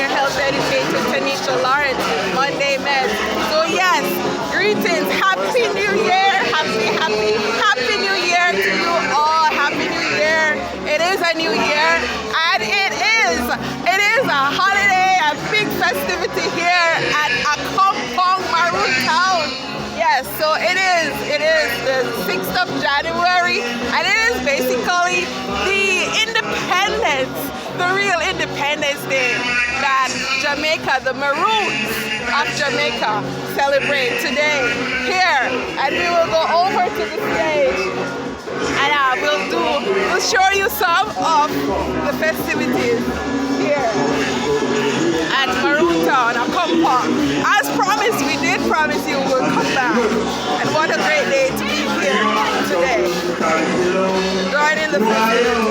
senior health educator Tanisha Lawrence with Monday Medz. So yes, greetings, Happy New Year, Happy New Year to you all, Happy New Year. It is a new year, and it is a holiday, a big festivity here at Accompong, Maroon Town. Yes, so it is the 6th of January, and it is basically the independence, the real Independence Day that Jamaica, the Maroons of Jamaica, celebrate today here. And we will go over to the stage and we'll show you some of the festivities here at Maroon Town, Accompong. As promised, we did promise you we'll come back. And what a great day to be here today. Joining the festivities.